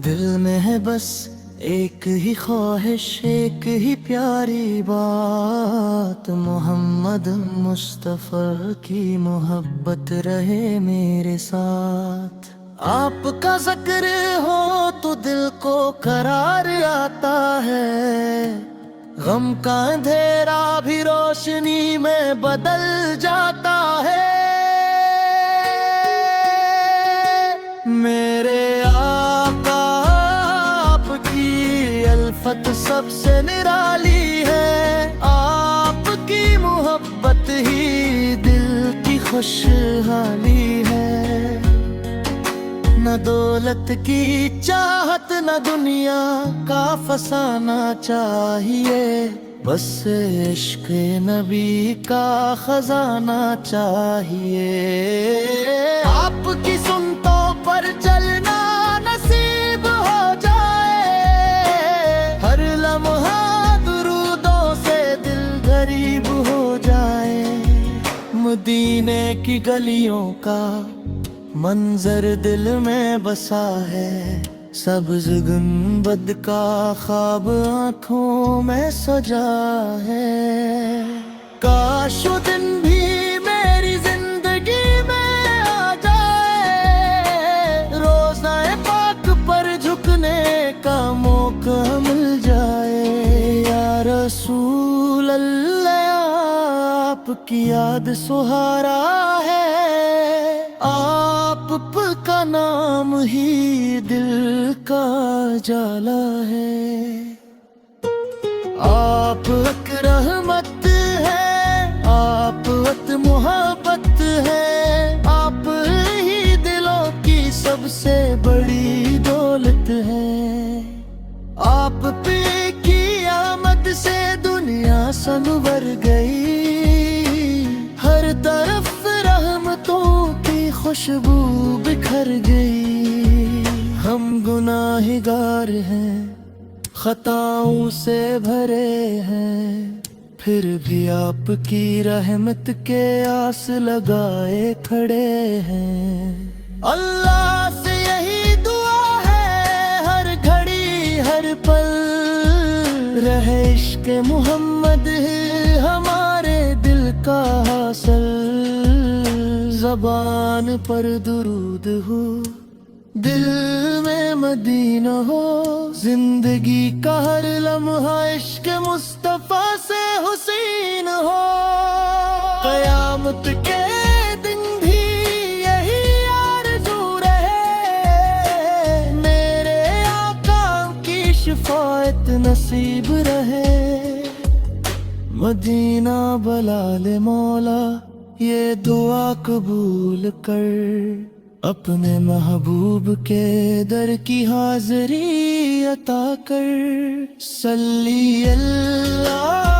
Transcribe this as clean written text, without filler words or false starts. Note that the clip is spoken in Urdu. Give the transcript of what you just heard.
دل میں ہے بس ایک ہی خواہش، ایک ہی پیاری بات، محمد مصطفیٰ کی محبت رہے میرے ساتھ۔ آپ کا ذکر ہو تو دل کو قرار آتا ہے، غم کا اندھیرا بھی روشنی میں بدل جاتا ہے۔ میرے آقا آپ کی الفت سب سے نرالی ہے، آپ کی محبت ہی دل کی خوشحالی ہے۔ نہ دولت کی چاہت، نہ دنیا کا فسانہ چاہیے، بس عشق نبی کا خزانہ چاہیے۔ آپ کی سنتوں پر چلنا نصیب ہو جائے، ہر لمحہ درودوں سے دل غریب ہو جائے۔ مدینے کی گلیوں کا منظر دل میں بسا ہے، سبز گنبد کا خواب آنکھوں میں سجا ہے۔ کاش وہ دن بھی میری زندگی میں آ جائے، روزہ پاک پر جھکنے کا موقع مل جائے۔ یا رسول اللہ آپ کی یاد سہارا ہے، آپ کا نام ہی دل کا جالا ہے۔ آپ ایک رحمت ہے، آپ ایک محبت ہے، آپ ہی دلوں کی سب سے بڑی دولت ہے۔ آپ پہ کی آمد سے دنیا سنور گئی، ہر طرف رحمتوں کی خوشبو بکھر گئی۔ ہم گناہگار ہیں، خطاؤں سے بھرے ہیں، پھر بھی آپ کی رحمت کے آس لگائے کھڑے ہیں۔ اللہ سے یہی دعا ہے، ہر گھڑی ہر پل رہے عشق محمد ہمارے دل کا حاصل۔ زبان پر درود ہو، دل میں مدینہ ہو، زندگی کا ہر لمحہ عشق مصطفیٰ سے حسین ہو۔ قیامت کے دن بھی یہی آرزو رہے، میرے آقا کی شفاعت نصیب رہے۔ مدینہ بلال مولا یہ دعا قبول کر، اپنے محبوب کے در کی حاضری عطا کر۔ صلی اللہ